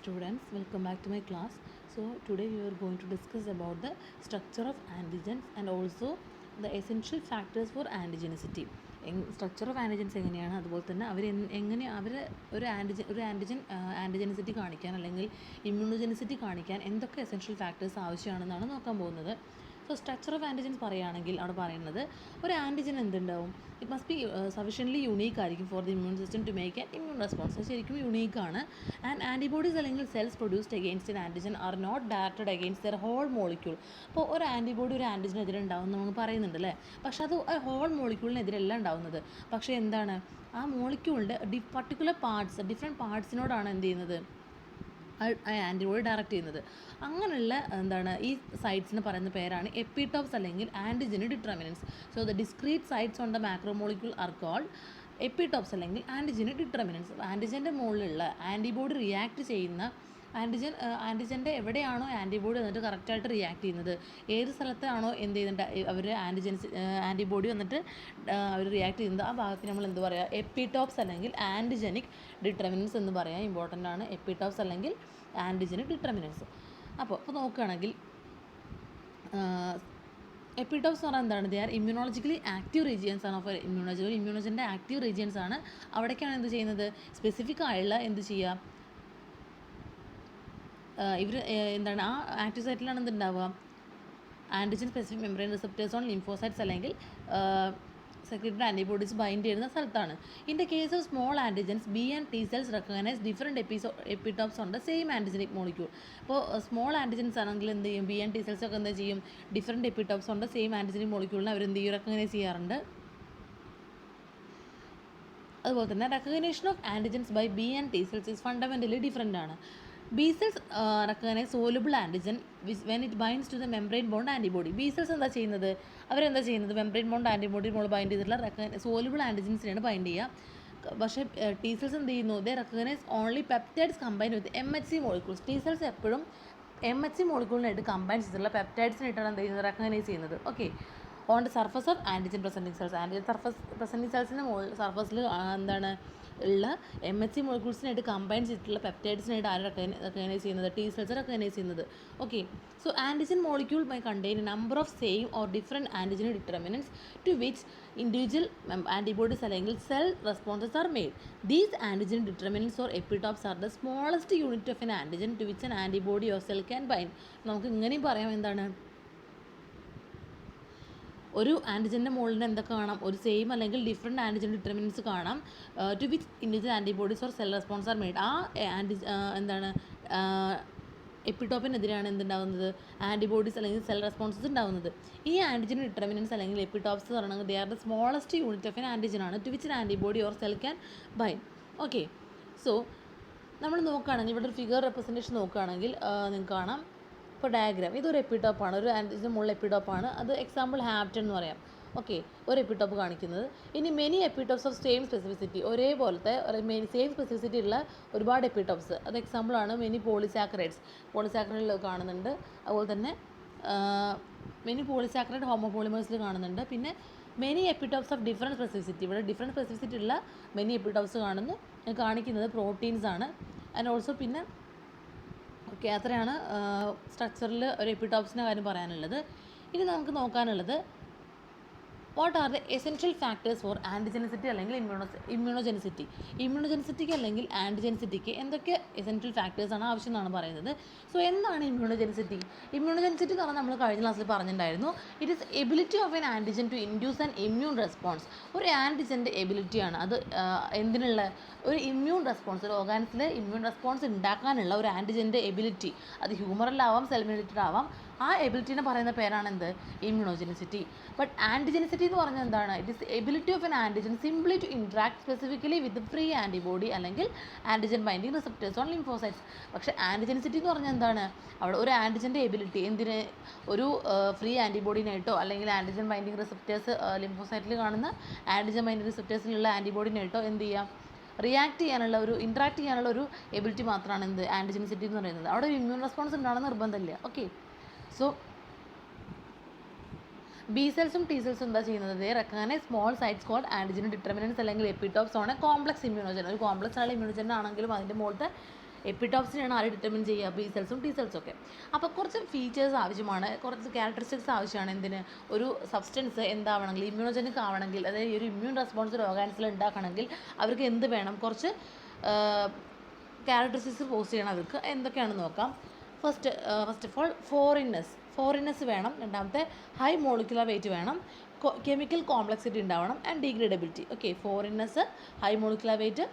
students, welcome back to my class. So today we are going to discuss about the structure of antigens and also the essential factors for antigenicity. Structure of antigens എങ്ങനെയാണ്, അതുപോലെ തന്നെ എങ്ങനെ ഒരു ആൻറ്റിജനിസിറ്റി കാണിക്കാൻ അല്ലെങ്കിൽ ഇമ്മ്യൂണോജെനിസിറ്റി കാണിക്കാൻ എന്തൊക്കെ essential factors ആവശ്യമാണെന്നാണ് നോക്കാൻ പോകുന്നത്. സോ സ്ട്രക്ചർ ഓഫ് ആൻറ്റിജൻസ് പറയുകയാണെങ്കിൽ അവിടെ പറയുന്നത് ഒരു ആൻറ്റിജൻ എന്തുണ്ടാവും, it must be sufficiently unique ആയിരിക്കും for the immune system to make an immune response. ശരിക്കും യുണീക്കാണ്. ആൻഡ് ആൻറ്റിബോഡീസ് അല്ലെങ്കിൽ cells produced against an antigen are not directed against the whole molecule. അപ്പോൾ ഒരു ആൻറ്റിബോഡി ഒരു ആൻറ്റിജനെതിരെ ഉണ്ടാവും നമുക്ക് പറയുന്നുണ്ട് അല്ലേ, പക്ഷേ അത് ഹോൾ മോളിക്യൂളിനെതിരെല്ലാം ഉണ്ടാവുന്നത്. പക്ഷേ എന്താണ്, ആ മോളിക്യൂളിൻ്റെ പർട്ടിക്കുലർ പാർട്സ്, ഡിഫറെൻറ്റ് പാർട്സിനോടാണ് എന്ത് ചെയ്യുന്നത്, ആൻറ്റിബോഡി ഡയറക്റ്റ് ചെയ്യുന്നത്. അങ്ങനെയുള്ള ഈ സൈറ്റ്സിന് പറയുന്ന പേരാണ് എപ്പിടോപ്സ് അല്ലെങ്കിൽ antigen determinants. So the discrete sites on the macromolecule are called epitopes അല്ലെങ്കിൽ ആൻറ്റിജൻ ഡിറ്റർമിനൻസ്. ആൻറ്റിജൻ്റെ മുകളിലുള്ള ആൻറ്റിബോഡി റിയാക്ട് ചെയ്യുന്ന ആൻറ്റിജൻ്റെ എവിടെയാണോ ആൻറ്റിബോഡി വന്നിട്ട് കറക്റ്റായിട്ട് റിയാക്ട് ചെയ്യുന്നത്, ഏത് സ്ഥലത്താണോ എന്ത് ചെയ്യുന്നുണ്ട് അവർ ആൻറ്റിബോഡി വന്നിട്ട് അവർ റിയാക്ട് ചെയ്യുന്നത്, ആ ഭാഗത്തിന് നമ്മൾ എന്ത് പറയുക, എപ്പിടോപ്സ് അല്ലെങ്കിൽ ആൻറ്റിജനിക് ഡിറ്റർമിനൻസ് എന്ന് പറയാം. ഇമ്പോർട്ടൻ്റ് ആണ് എപ്പിടോപ്സ് അല്ലെങ്കിൽ ആൻറ്റിജനിക് ഡിറ്റർമിനൻസ്. അപ്പോൾ നോക്കുകയാണെങ്കിൽ എപ്പിടോപ്സ് എന്ന് പറഞ്ഞാൽ എന്താണ്, ദേ ആർ ഇമ്മ്യൂണോളജിക്കലി ആക്റ്റീവ് റീജിയൻസ് ആണ് ഓഫ് ഇമ്മ്യൂണോജൻ്റെ ആക്റ്റീവ് റീജിയൻസ് ആണ്. അവിടേക്കാണ് എന്ത് ചെയ്യുന്നത്, സ്പെസിഫിക് ആയുള്ള എന്ത് ചെയ്യുക, ഇവർ ആ ആക്റ്റീവ് സൈറ്റിലാണ് എന്തുണ്ടാവുക, antigen specific membrane receptors on lymphocytes അല്ലെങ്കിൽ സെക്രട്ടറി ആൻറ്റിബോഡീസ് ബൈൻഡ് ചെയ്യുന്ന സ്ഥലത്താണ്. In the case of small antigens B and T cells recognize different epitopes on the same antigenic molecule. അപ്പോൾ സ്മോൾ ആൻറ്റിജൻസ് ആണെങ്കിൽ എന്ത് ചെയ്യും, ബി ആൻഡ് ടി സെൽസ് ഒക്കെ എന്ത് ചെയ്യും, different epitopes on the same antigenic മോളിക്യൂളിനെ അവർ എന്ത് ചെയ്യും, റെക്കഗ്നൈസ് ചെയ്യാറുണ്ട്. അതുപോലെ തന്നെ recognition of antigens by B and T cells is fundamentally different ആണ്. B cells recognize soluble antigen when it binds to the membrane bound antibody. B cells എന്താ ചെയ്യുന്നത്, അവരെന്താ ചെയ്യുന്നത്, മെംബ്രെയിൻ ബോണ്ട് ആൻറ്റിബോഡി നമ്മൾ ബൈൻഡ് ചെയ്തിട്ടുള്ള സോലുബിൾ ആൻറ്റിജൻസിനെയാണ് bind ചെയ്യുക. പക്ഷേ ടി സെൽസ് എന്ത് ചെയ്യുന്നു, they recognize only peptides combine with MHC molecules. T cells എപ്പോഴും MHC മോളിക്യൂളിനായിട്ട് കമ്പൈൻ ചെയ്തിട്ടുള്ള പെപ്റ്റൈഡ്സിനായിട്ടാണ് എന്ത് ചെയ്യുന്നത്, റെക്കഗ്നൈസ് ചെയ്യുന്നത്. Okay, on the surface of antigen presenting cells, antigen presenting സെൽസിൻ്റെ സർഫസിൽ എന്താണ് ഉള്ള MHC മോളിക്യൂൾസിനായിട്ട് കമ്പൈൻ ചെയ്തിട്ടുള്ള പെപ്റ്റൈഡ്സിനായിട്ട് ആര് റെക്കഗ്നൈസ് ചെയ്യുന്നത്, ടി സെൽസ് റെക്കഗ്നൈസ് ചെയ്യുന്നത്. Okay, so antigen molecule may contain a number of same or different antigen determinants to which individual antibodies അല്ലെങ്കിൽ cell responses are made. These antigen determinants or epitopes are the smallest unit of an antigen to which an antibody or cell can bind. നമുക്ക് ഇങ്ങനെയും പറയാം, എന്താണ്, ഒരു ആൻറ്റിജൻ്റെ മുകളിൽ എന്തൊക്കെ കാണാം, ഒരു സെയിം അല്ലെങ്കിൽ ഡിഫറെൻറ്റ് ആൻറ്റിജൻ ഡിറ്റർമിനൻസ് കാണാം to which individual antibodies or cell response are made. ആ എപ്പിടോപ്പിനെതിരെയാണ് എന്തുണ്ടാകുന്നത്, ആൻറ്റിബോഡീസ് അല്ലെങ്കിൽ സെൽ റെസ്പോൺസസ് ഉണ്ടാകുന്നത്. ഈ ആൻറ്റിജൻ ഡിറ്റർമിനൻസ് അല്ലെങ്കിൽ എപ്പിടോപ്സ് എന്ന് പറയുന്നത് they are the smallest unit of an antigen ആണ് to which an antibody or cell can bind. Okay, so നമ്മൾ നോക്കുകയാണെങ്കിൽ ഇവിടെ ഒരു ഫിഗർ റെപ്രസെൻറ്റേഷൻ നോക്കുകയാണെങ്കിൽ നിങ്ങൾക്ക് കാണാം. ഇപ്പോൾ ഡയഗ്രാം, ഇതൊരു എപ്പിടോപ്പാണ്, ഒരു ആൻറ്റിജൻ മുകളിൽ എപ്പിടോപ്പാണ്. അത് എക്സാമ്പിൾ ഹാപ്റ്റൺ എന്ന് പറയാം. ഓക്കെ, ഒരു എപ്പിടോപ്പ് കാണിക്കുന്നത്. ഇനി many epitopes of same specificity, ഒരേപോലത്തെ സെയിം സ്പെസിഫിസിറ്റി ഉള്ള ഒരുപാട് എപ്പിടോപ്സ്. അത് എക്സാമ്പിളാണ് മെനി പോളിസാക്കറൈഡ്സ് കാണുന്നുണ്ട്. അതുപോലെ തന്നെ മെനി പോളിസാക്കറൈഡ് ഹോമോപോളിമേഴ്സിൽ കാണുന്നുണ്ട്. പിന്നെ many epitopes of different specificity, ഇവിടെ ഡിഫറെൻറ്റ് സ്പെസിഫിസിറ്റി ഉള്ള മെനി എപ്പിടോപ്സ് കാണിക്കുന്നത് പ്രോട്ടീൻസ് ആണ്. ആൻഡ് ഓൾസോ പിന്നെ ഓക്കെ, അത്രയാണ് സ്ട്രക്ചറിൽ ഒരു എപ്പിടോപ്സിൻ്റെ കാര്യം പറയാനുള്ളത്. ഇനി നമുക്ക് നോക്കാനുള്ളത് what are the essential factors for antigenicity അല്ലെങ്കിൽ ഇമ്മ്യൂണോജെനിസിറ്റി. ഇമ്മ്യൂണോജെനിസിറ്റിക്ക് അല്ലെങ്കിൽ ആൻറ്റിജനിസിറ്റിക്ക് എന്തൊക്കെ എസെൻഷ്യൽ ഫാക്ടേഴ്സാണ് ആവശ്യം എന്നാണ് പറയുന്നത്. സോ എന്താണ് ഇമ്മ്യൂണോജെനിസിറ്റി? ഇമ്മ്യൂണോജെനിസിറ്റി എന്ന് പറഞ്ഞാൽ നമ്മൾ കഴിഞ്ഞ ക്ലാസ്സിൽ പറഞ്ഞിട്ടുണ്ടായിരുന്നു, it is ability of an antigen to induce an immune response. ഒരു ആൻറ്റിജൻ്റെ എബിലിറ്റിയാണ് അത് എന്തിനുള്ള ഒരു ഇമ്മ്യൂൺ റെസ്പോൺസ്, ഒരു ഓർഗാനിസിലെ ഇമ്മ്യൂൺ റെസ്പോൺസ് ഉണ്ടാക്കാനുള്ള ഒരു ആൻറ്റിജൻ്റെ എബിലിറ്റി. അത് ഹ്യൂമറലാവാം, സെൽ മെഡിറ്റഡ് ആവാം. ആ എബിലിറ്റിനെ പറയുന്ന പേരാണ് എന്ത്, ഇമ്മ്യൂണോജെനിസിറ്റി. ബട്ട് ആൻറ്റിജനിസിറ്റി എന്ന് പറഞ്ഞാൽ എന്താണ്, it is ability of an antigen simply to interact specifically with free antibody അല്ലെങ്കിൽ antigen binding receptors on lymphocytes. പക്ഷേ ആൻറ്റിജനിസിറ്റി എന്ന് പറഞ്ഞാൽ എന്താണ്, അവിടെ ഒരു ആൻറ്റിജൻ്റെ എബിലിറ്റി എന്തിന്, ഒരു ഫ്രീ ആൻറ്റിബോഡിനായിട്ടോ അല്ലെങ്കിൽ ആൻറ്റിജൻ ബൈൻഡിങ് റിസപ്റ്റേഴ്സ് ലിംഫോസൈറ്റിൽ കാണുന്ന ആൻറ്റിജൻ ബൈൻഡിങ് റിസപ്റ്റേഴ്സിലുള്ള ആൻറ്റിബോഡിനായിട്ടോ എന്ത് ചെയ്യാം, റിയാക്ട് ചെയ്യാനുള്ള ഇൻട്രാക്ട് ചെയ്യാനുള്ള ഒരു എബിലിറ്റി മാത്രമാണ് എന്ത്, ആൻറ്റിജനിസിറ്റി എന്ന് പറയുന്നത്. അവിടെ ഒരു ഇമ്മ്യൂൺ റെസ്പോൺസ് ഉണ്ടാണെന്ന് നിർബന്ധമില്ല. ഓക്കെ, സോ ബി സെൽസും ടി സെൽസും എന്താ ചെയ്യുന്നത്, recognize small sites called antigen determinants അല്ലെങ്കിൽ epitopes on a complex immunogen. ഒരു കോംപ്ലക്സ് ആയുള്ള ഇമ്മ്യൂണോജൻ ആണെങ്കിലും അതിൻ്റെ മുകളിലത്തെ എപ്പിടോപ്സിനെയാണ് ആര് ഡിറ്റർമിൻ ചെയ്യുക, ബി സെൽസും ടി സെൽസും ഒക്കെ. അപ്പോൾ കുറച്ച് ഫീച്ചേഴ്സ് ആവശ്യമാണ്, കുറച്ച് ക്യാരക്ടറിസ്റ്റിക്സ് ആവശ്യമാണ്. എന്തിന്, ഒരു സബ്സ്റ്റൻസ് എന്താവണമെങ്കിൽ, ഇമ്മ്യൂണോജനിക് ആവണമെങ്കിൽ, അതായത് ഒരു ഇമ്മ്യൂൺ റെസ്പോൺസ് ഒരു ഓർഗാനിസിൽ ഉണ്ടാക്കണമെങ്കിൽ അവർക്ക് എന്ത് വേണം, കുറച്ച് ക്യാരക്ടറിസ്റ്റിക്സ് പോസ്റ്റ് ചെയ്യണം. അവർക്ക് എന്തൊക്കെയാണെന്ന് നോക്കാം. ഫസ്റ്റ് ഓഫ് ഓൾ ഫോറിനെസ് വേണം. രണ്ടാമത്തെ ഹൈ മോളിക്കുലർ വെയിറ്റ് വേണം. കെമിക്കൽ കോംപ്ലക്സിറ്റി ഉണ്ടാവണം and degradability. Okay, foreignness, high molecular weight,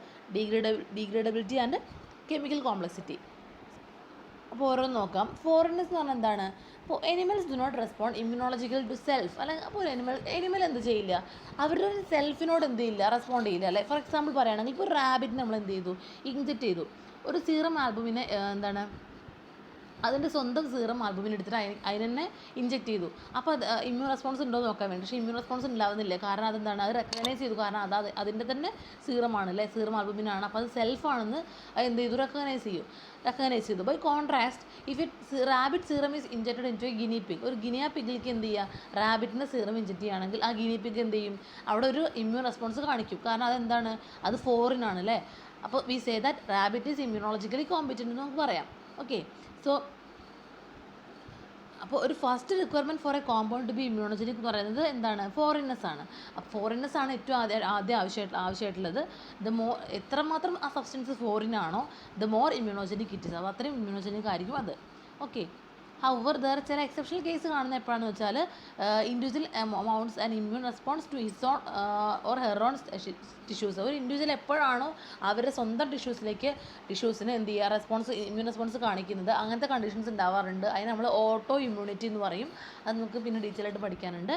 degradability and chemical complexity. അപ്പോൾ ഓരോന്ന് നോക്കാം. ഫോറിനെസ് എന്ന് പറഞ്ഞാൽ എന്താണ്? അപ്പോൾ animals do not respond immunological to self. അല്ലെങ്കിൽ അപ്പോൾ ഒരു എനിമൽ എന്ത് ചെയ്യില്ല, അവരുടെ ഒരു സെൽഫിനോട് എന്ത് ചെയ്യില്ല, റെസ്പോണ്ട് ചെയ്യില്ല അല്ലേ. ഫോർ എക്സാമ്പിൾ പറയുകയാണെങ്കിൽ ഇപ്പോൾ ഒരു റാബിറ്റിന് നമ്മൾ എന്ത് ചെയ്തു, ഇഞ്ചെക്റ്റ് ചെയ്തു. ഒരു സീറം ആൽബുമിനെ എന്താണ്, അതിൻ്റെ സ്വന്തം സീറം ആൽബുമിൻ എടുത്തിട്ട് അതിന് തന്നെ ഇഞ്ചെക്റ്റ് ചെയ്തു. അപ്പോൾ അത് ഇമ്മ്യൂൺ റെസ്പോൺസ് ഉണ്ടോ എന്ന് നോക്കാൻ വേണ്ടി. പക്ഷേ ഇമ്മ്യൂൺ റെസ്പോൺസ് ഉണ്ടാവുന്നില്ല. കാരണം അതെന്താണ്, അത് റെക്കഗ്നൈസ് ചെയ്തു. കാരണം അതിൻ്റെ തന്നെ സീറമാണ് അല്ലേ, സീറം ആൽബുമിനാണ്. അപ്പോൾ അത് സെൽഫാണെന്ന് എന്ത് ചെയ്തു, റെക്കഗ്നൈസ് ചെയ്തു. By contrast, if rabbit serum is injected into a guinea pig, ഒരു ഗിനിയ പിഗിലേക്ക് എന്ത് ചെയ്യുക, റാബിറ്റിൻ്റെ സീറം ഇഞ്ചക്റ്റ് ചെയ്യുകയാണെങ്കിൽ ആ ഗിനി പിഗ് എന്ത് ചെയ്യും, അവിടെ ഒരു ഇമ്മ്യൂൺ റെസ്പോൺസ് കാണിക്കും. കാരണം അതെന്താണ്, അത് ഫോറിനാണ് അല്ലേ. അപ്പോൾ we say that rabbit is immunologically competent എന്ന് നമുക്ക് പറയാം. ഓക്കെ, സോ അപ്പോൾ ഒരു first requirement for a compound to be immunogenic എന്ന് പറയുന്നത് എന്താണ്, ഫോറിനെസ് ആണ്. അപ്പോൾ ഫോറിനെസ് ആണ് ഏറ്റവും ആദ്യം ആവശ്യമായിട്ടുള്ളത്. എത്രമാത്രം ആ സബ്സ്റ്റൻസ് ഫോറിനാണോ the more immunogenic it is, അപ്പോൾ അത്രയും ഇമ്മ്യൂണോജനിക് ആയിരിക്കും അത്. ഓക്കെ, ഹൗവർ ദർ ചില എക്സെപ്ഷണൽ കേസ് കാണുന്ന എപ്പോഴാണെന്ന് വെച്ചാൽ individual amounts and immune response to his own or her own tissues. ഒരു ഇൻഡിവിജ്വൽ എപ്പോഴാണോ അവരുടെ സ്വന്തം ടിഷ്യൂസിന് എന്ത് ചെയ്യുക, ഇമ്മ്യൂൺ റെസ്പോൺസ് കാണിക്കുന്നത്, അങ്ങനത്തെ കണ്ടീഷൻസ് ഉണ്ടാവാറുണ്ട്. അതിന് നമ്മൾ ഓട്ടോ ഇമ്മ്യൂണിറ്റി എന്ന് പറയും. അത് നമുക്ക് പിന്നെ ഡീറ്റെയിൽ ആയിട്ട് പഠിക്കാനുണ്ട്.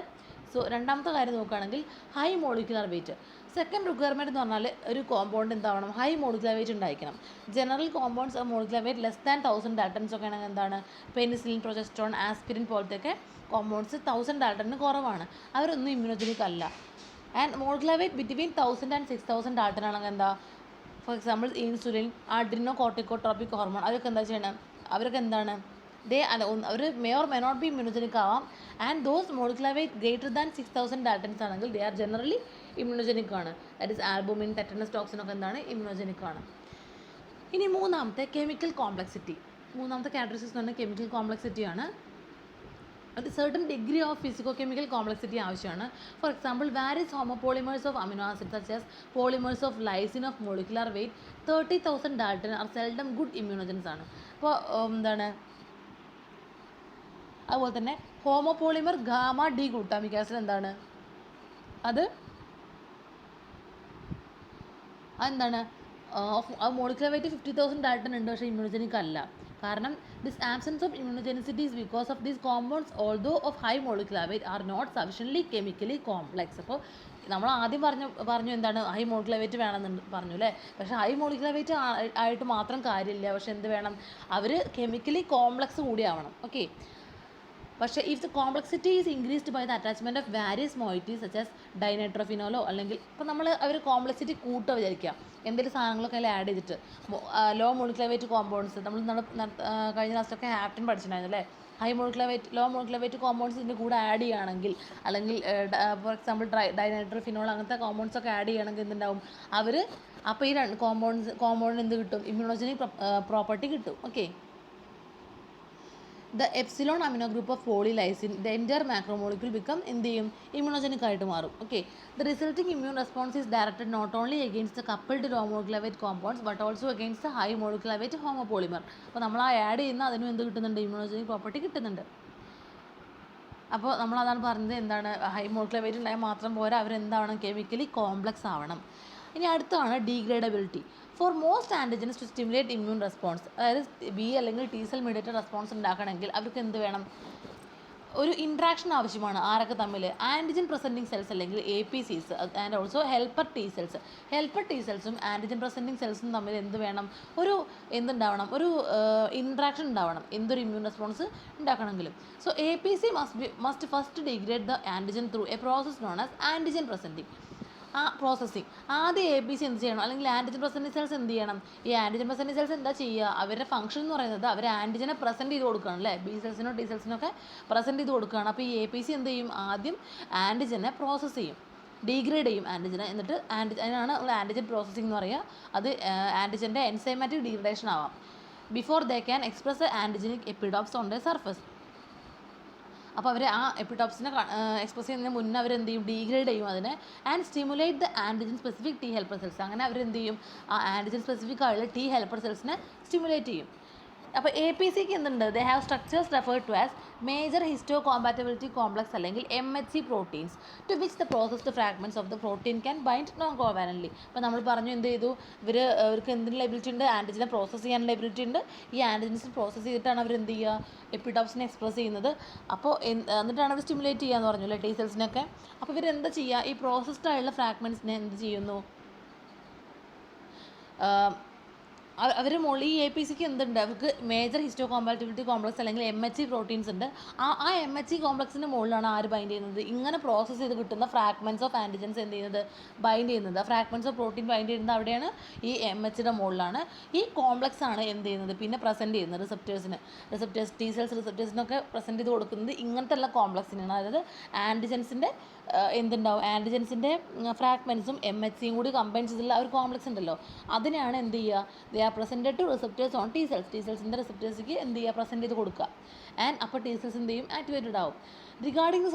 സോ രണ്ടാമത്തെ കാര്യം നോക്കുകയാണെങ്കിൽ high molecular weight. Second requirement എന്ന് പറഞ്ഞാൽ ഒരു കോമ്പൗണ്ട് എന്താവണം, ഹൈ മോളിക്കുലർ വെയിറ്റ് ഉണ്ടായിരിക്കണം. General compounds molecular weight less than 1000 daltons ഒക്കെ ആണെങ്കിൽ എന്താണ്, പെനിസിലിൻ, പ്രൊജസ്ട്രോൺ, ആസ്പിരിൻ പോലത്തെയൊക്കെ കോമ്പൗണ്ട്സ് 1000 ഡാൽട്ടണിന് കുറവാണ്, അവരൊന്നും ഇമ്മ്യൂണോജനിക് അല്ല. And molecular weight between 1000 and 6000 dalton ആണെങ്കിൽ എന്താ, for example insulin, adrenocorticotropic hormone, അതൊക്കെ എന്താ ചെയ്യണം, അവരൊക്കെ എന്താണ്, അവർ may or may not be immunogenic ആവാം. And those molecular weight greater than 6000 Dalton's ആണെങ്കിൽ ദേ ആർ ജനറലി ഇമ്മ്യൂണോജനിക് ആണ്. ദാറ്റ് ഈസ് ആൽബുമിൻ, ടെറ്റനസ് ടോക്സിനൊക്കെ എന്താണ്, ഇമ്മ്യൂണോജനിക് ആണ്. ഇനി മൂന്നാമത്തെ കെമിക്കൽ കോംപ്ലക്സിറ്റി. മൂന്നാമത്തെ ക്യാരക്ടറിസ്റ്റിക്സ് എന്ന് പറഞ്ഞാൽ കെമിക്കൽ കോംപ്ലക്സിറ്റി ആണ്. ഒരു certain degree of physicochemical complexity ആവശ്യമാണ്. For example various homopolymers of amino acid such as polymers of lysine of molecular weight 30,000 dalton are seldom good immunogens ആണ്. അപ്പോൾ എന്താണ്, അതുപോലെ തന്നെ homopolymer gamma D glutamic acid എന്താണ്, അതെന്താണ്, molecular weight 50,000 Dalton ഉണ്ട്, പക്ഷേ ഇമ്മ്യൂണോജനിക് അല്ല. കാരണം this absence of immunogenicity is because of these compounds although of high molecular weight are not sufficiently chemically complex. അപ്പോൾ നമ്മൾ ആദ്യം പറഞ്ഞു എന്താണ്, ഹൈ മോളിക്കുലർ വെയിറ്റ് വേണമെന്ന് പറഞ്ഞു അല്ലേ. പക്ഷേ ഹൈ മോളിക്കുലർ വെയിറ്റ് ആയിട്ട് മാത്രം കാര്യമില്ല. പക്ഷേ എന്ത് വേണം, അവർ കെമിക്കലി കോംപ്ലക്സ് കൂടി ആവണം. ഓക്കെ, പക്ഷേ if the complexity is increased by the attachment of various moieties such as dinitrophenol, അല്ലെങ്കിൽ ഇപ്പോൾ അവർ കോംപ്ലക്സിറ്റി കൂട്ടുക വിചാരിക്കുക, എന്തെങ്കിലും സാധനങ്ങളൊക്കെ അതിൽ ആഡ് ചെയ്തിട്ട് ലോ മോളിക്കുലർ വെയിറ്റ് കോമ്പൗണ്ട്സ്, നമ്മൾ കഴിഞ്ഞ ക്ലാസ്സിലൊക്കെ ഹാപ്റ്റിൻ പഠിച്ചിട്ടുണ്ടായിരുന്നു അല്ലേ. ലോ മോളിക്കുലർ വെയിറ്റ് കോമ്പൗണ്ട്സ് ഇതിൻ്റെ കൂടെ ആഡ് ചെയ്യുകയാണെങ്കിൽ, അല്ലെങ്കിൽ ഫോർ എക്സാമ്പിൾ ഡൈനൈട്രോഫിനോൾ അങ്ങനത്തെ കോമ്പൗണ്ട്സ് ഒക്കെ ആഡ് ചെയ്യുകയാണെങ്കിൽ എന്തുണ്ടാവും, അപ്പോൾ ഈ രണ്ട് കോമ്പൗണ്ടിന് എന്ത് കിട്ടും, ഇമ്മ്യൂണോജനിക് പ്രോപ്പർട്ടി കിട്ടും. Okay, the epsilon amino group of polylysin, the entire macromolecule become എന്ത് ചെയ്യും, ഇമ്മ്യൂണോജനിക് ആയിട്ട് മാറും. Okay, the resulting immune response is directed not only against the coupled low molecular weight compounds but also against the high molecular weight homopolymer. അപ്പോൾ നമ്മൾ ആ add ചെയ്യുന്ന അതിനും എന്ത് കിട്ടുന്നുണ്ട്, ഇമ്മ്യൂണോജനിക് പ്രോപ്പർട്ടി കിട്ടുന്നുണ്ട്. അപ്പോൾ നമ്മളതാണ് പറഞ്ഞത്, എന്താണ്, ഹൈ മോളിക്കുലർ വെയിറ്റ് ഉണ്ടായാൽ മാത്രം പോരാ, അവരെന്താവണം, കെമിക്കലി കോംപ്ലക്സ് ആവണം. ഇനി അടുത്താണ് degradability. For most antigens to stimulate immune response, അതായത് ബി അല്ലെങ്കിൽ ടി സെൽ മീഡിയേറ്റഡ് റെസ്പോൺസ് ഉണ്ടാക്കണമെങ്കിൽ അവർക്ക് എന്ത് വേണം, ഒരു ഇൻട്രാക്ഷൻ ആവശ്യമാണ്. ആരൊക്കെ തമ്മിൽ, ആൻറ്റിജൻ പ്രസൻറ്റിങ് സെൽസ് അല്ലെങ്കിൽ APCs and also helper T cells. Helper T സെൽസും ആൻറ്റിജൻ പ്രസൻറ്റിങ് സെൽസും തമ്മിൽ എന്ത് വേണം, എന്തുണ്ടാവണം, ഒരു ഇൻട്രാക്ഷൻ ഉണ്ടാവണം എന്തൊരു ഇമ്മ്യൂൺ റെസ്പോൺസ് ഉണ്ടാക്കണമെങ്കിലും. So APC must first degrade the antigen through a process known as antigen presenting. Processing ആദ്യം APC എന്ത് ചെയ്യണം, അല്ലെങ്കിൽ ആൻറ്റിജൻ പ്രസൻറ്റിങ് സെൽസ് എന്ത് ചെയ്യണം, ഈ ആൻറ്റിജൻ പ്രസൻറ്റിങ് സെൽസ് എന്താ ചെയ്യുക, അവരുടെ ഫംഗ്ഷൻ എന്ന് പറയുന്നത് അവർ ആൻറ്റിജനെ പ്രസൻറ്റ് ചെയ്ത് കൊടുക്കുകയാണ് അല്ലേ, ബി സെൽസിനോ ടി സെൽസിനോ ഒക്കെ പ്രസൻറ്റ് ചെയ്ത് കൊടുക്കുകയാണ്. അപ്പോൾ ഈ APC എന്ത് ചെയ്യും, ആദ്യം ആൻറ്റിജനെ പ്രോസസ്സ് ചെയ്യും. ഡീഗ്രേഡ് ചെയ്യും ആൻറ്റിജനെ. എന്നിട്ട് അതിനാണ് നമ്മൾ ആൻറ്റിജൻ പ്രോസസ്സിംഗ് എന്ന് പറയുക. അത് ആൻറ്റിജൻ്റെ എൻസൈമാറ്റിക് ഡീഗ്രഡേഷൻ ആവാം. Before they can express antigenic epitopes on the surface. അപ്പോൾ അവർ ആ എപ്പിടോപ്സിനെ എക്സ്പ്രസ് ചെയ്യുന്നതിന് മുന്നേ അവരെന്ത് ചെയ്യും, ഡീഗ്രേഡ് ചെയ്യും അതിനെ. And stimulate the antigen specific T helper cells. അങ്ങനെ അവരെന്ത് ചെയ്യും, ആ ആൻറ്റിജൻ സ്പെസിഫിക് ആയുള്ള ടി ഹെൽപ്പർ സെൽസിനെ സ്റ്റിമുലേറ്റ് ചെയ്യും. അപ്പോൾ എ പി സിക്ക് എന്തുണ്ട്, they have structures referred to as major histocompatibility complex അല്ലെങ്കിൽ MHC proteins to which the processed fragments of the protein can bind non covalently. അപ്പോൾ നമ്മൾ പറഞ്ഞു എന്ത് ചെയ്തു, അവർക്ക് എന്തിന് ലൈബിലിറ്റി ഉണ്ട്, ആൻറ്റിജനെ പ്രോസസ്സ് ചെയ്യാൻ ലൈബിലിറ്റി ഉണ്ട്. ഈ ആൻറ്റിജൻസ് പ്രോസസ്സ് ചെയ്തിട്ടാണ് അവർ എന്ത് ചെയ്യുക, എപ്പിടോപ്സിനെ എക്സ്പ്രസ് ചെയ്യുന്നത്. അപ്പോൾ എന്നിട്ടാണ് അവർ സ്റ്റിമുലേറ്റ് ചെയ്യാന്ന് പറഞ്ഞു അല്ലേ, ടി സെൽസിനൊക്കെ. അപ്പോൾ ഇവരെന്താ ചെയ്യുക, ഈ പ്രോസസ്ഡ് ആയുള്ള ഫ്രാഗ്മെൻറ്റ്സിനെ എന്ത് ചെയ്യുന്നു, അവർ മുകളിൽ ഈ എ പി സിക്ക് എന്തുണ്ട്, അവർക്ക് മേജർ ഹിസ്റ്റോ കോമ്പാറ്റബിലിറ്റി കോംപ്ലക്സ് അല്ലെങ്കിൽ MHC പ്രോട്ടീൻസ് ഉണ്ട്. ആ MHC കോംപ്ലക്സിൻ്റെ മുകളിലാണ് ആര് ബൈൻഡ് ചെയ്യുന്നത്, ഇങ്ങനെ പ്രോസസ്സ് ചെയ്ത് കിട്ടുന്ന ഫ്രാഗ്മെൻറ്റ്സ് ഓഫ് ആൻറ്റിജൻസ് എന്ത് ചെയ്യുന്നത്, ബൈൻഡ് ചെയ്യുന്നത്. ആ ഫ്രാഗ്മെൻറ്റ്സ് ഓഫ് പ്രോട്ടീൻ ബൈൻഡ് ചെയ്യുന്നത് അവിടെയാണ്, ഈ MHCയുടെ മുകളിലാണ്. ഈ കോംപ്ലക്സ് ആണ് എന്ത് ചെയ്യുന്നത്, പിന്നെ പ്രസൻറ്റ് ചെയ്യുന്നത് റിസപ്റ്റേഴ്സ് ടി സെൽസ് റിസപ്റ്റേഴ്സിനൊക്കെ പ്രസൻറ്റ് ചെയ്ത് കൊടുക്കുന്നത് ഇങ്ങനത്തെ ഉള്ള കോംപ്ലക്സിനാണ്. അതായത് ആൻറ്റിജൻസിൻ്റെ എന്തുണ്ടാവും, ആൻറ്റിജൻസിൻ്റെ ഫ്രാഗ്മെൻറ്റ്സും MHCയും കൂടി കമ്പൈൻ ചെയ്തിട്ടുള്ള ഒരു കോംപ്ലക്സ് ഉണ്ടല്ലോ, അതിനെയാണ് എന്ത് ചെയ്യുക, they are presented to receptors on T സെൽസിൻ്റെ റിസപ്റ്റേഴ്സിക്ക് എന്ത് ചെയ്യുക, പ്രസൻറ്റ് ചെയ്ത് കൊടുക്കുക. ആൻഡ് അപ്പോൾ ടി സെൽസ് എന്ത് ചെയ്യും, ആക്ടിവേറ്റഡ് ആവും. Regarding the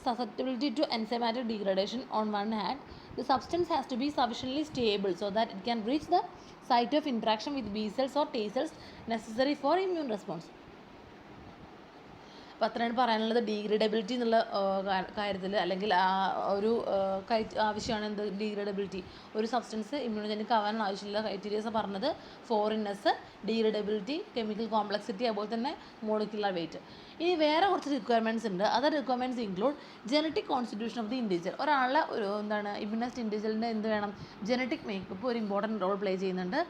susceptibility to enzymatic degradation on one hand, the substance has to be sufficiently stable so that it can reach the site of interaction with B cells or T cells necessary for immune response. അപ്പോൾ അത്രയാണ് പറയാനുള്ളത് ഡീഗ്രേഡബിലിറ്റി എന്നുള്ള കാര്യത്തിൽ. അല്ലെങ്കിൽ ആ ഒരു ആവശ്യമാണ് എന്ത്, ഡീഗ്രേഡബിലിറ്റി. ഒരു സബ്സ്റ്റൻസ് ഇമ്മ്യൂണോജനിക് ആവാനുള്ള ആവശ്യമില്ല. ക്രൈറ്റീരിയസ് പറഞ്ഞത് ഫോറിനെസ്, ഡീഗ്രേഡബിലിറ്റി, കെമിക്കൽ കോംപ്ലക്സിറ്റി, അതുപോലെ തന്നെ മോളിക്കുലർ വെയിറ്റ്. ഇനി വേറെ കുറച്ച് റിക്വയർമെൻറ്റ്സ് ഉണ്ട്. Other requirements include genetic constitution of the individual. ഒരാളുടെ ഒരു ഇമ്മ്യൂണൈസ്ഡ് ഇൻഡിവിജ്വലിൻ്റെ എന്ത് വേണം, ജനറ്റിക് മേക്കപ്പ് ഒരു ഇമ്പോർട്ടൻറ്റ് റോൾ പ്ലേ ചെയ്യുന്നുണ്ട്.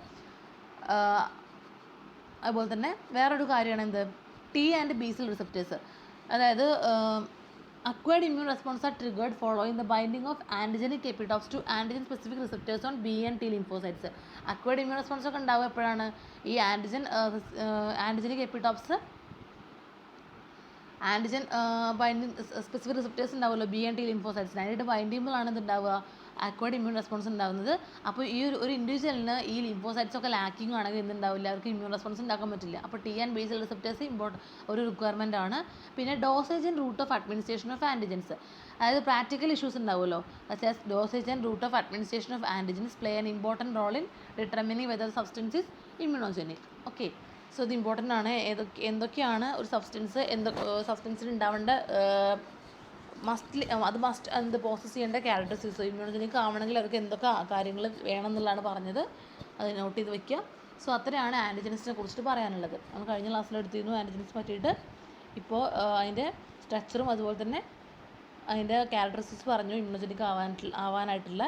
അതുപോലെ തന്നെ വേറൊരു കാര്യമാണ് എന്ത്, T and B cell receptors. അതായത് acquired immune response are triggered following the binding of antigenic epitopes to antigen specific receptors on B and T lymphocytes. acquired immune response ഒക്കെ ഉണ്ടാവുക എപ്പോഴാണ്, ഈ antigenic epitopes antigen binding specific receptors ഉണ്ടാവുമല്ലോ B and T ലിംഫോസൈറ്റ്സിന്, അതിനായിട്ട് bind ചെയ്യുമ്പോഴാണ് എന്തുണ്ടാവുക, acquired immune response ഉണ്ടാകുന്നത്. അപ്പോൾ ഈ ഒരു ഇൻഡിവിജ്വലിന് ഈ ലിംഫോസൈറ്റ്സ് ഒക്കെ ലാക്കിംഗ് ആണെങ്കിൽ എന്തുണ്ടാവില്ല, അവർക്ക് ഇമ്മ്യൂൺ റെസ്പോൺസ് ഉണ്ടാക്കാൻ പറ്റില്ല. അപ്പോൾ T and B cell receptors ഒരു റിക്വയർമെൻ്റ് ആണ്. പിന്നെ dosage and route of administration of antigens, അതായത് പ്രാക്ടിക്കൽ ഇഷ്യൂസ് ഉണ്ടാവുമല്ലോ. Dosage and route of administration of antigens play an important role in determining whether substance is immunogenic. Okay, so ഇത് important ആണ്. എന്തൊക്കെയാണ് ഒരു സബ്സ്റ്റൻസിൽ ഉണ്ടാവേണ്ട മസ്റ്റ് പ്രോസസ്സ് ചെയ്യേണ്ട characteristics, immunogenic ആവണമെങ്കിൽ അവർക്ക് എന്തൊക്കെ കാര്യങ്ങൾ വേണം എന്നുള്ളതാണ് പറഞ്ഞത്. അത് നോട്ട് ചെയ്ത് വെക്കുക. സോ അത്രയാണ് ആൻറ്റിജൻസിനെ കുറിച്ചിട്ട് പറയാനുള്ളത്. നമ്മൾ കഴിഞ്ഞ ക്ലാസ്സിൽ എടുത്തിരുന്നു ആൻറ്റിജൻസ് പറ്റിയിട്ട്. ഇപ്പോൾ അതിൻ്റെ സ്ട്രക്ചറും അതുപോലെ തന്നെ അതിൻ്റെ ക്യാരക്ടറിസ്റ്റിക്സ് പറഞ്ഞു, ഇമ്മ്യൂണോജനിക് ആവാനായിട്ടുള്ള.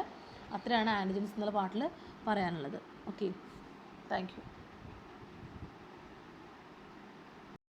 അത്രയാണ് ആൻറ്റിജൻസ് എന്നുള്ള പാർട്ടിൽ പറയാനുള്ളത്. Okay, thank you.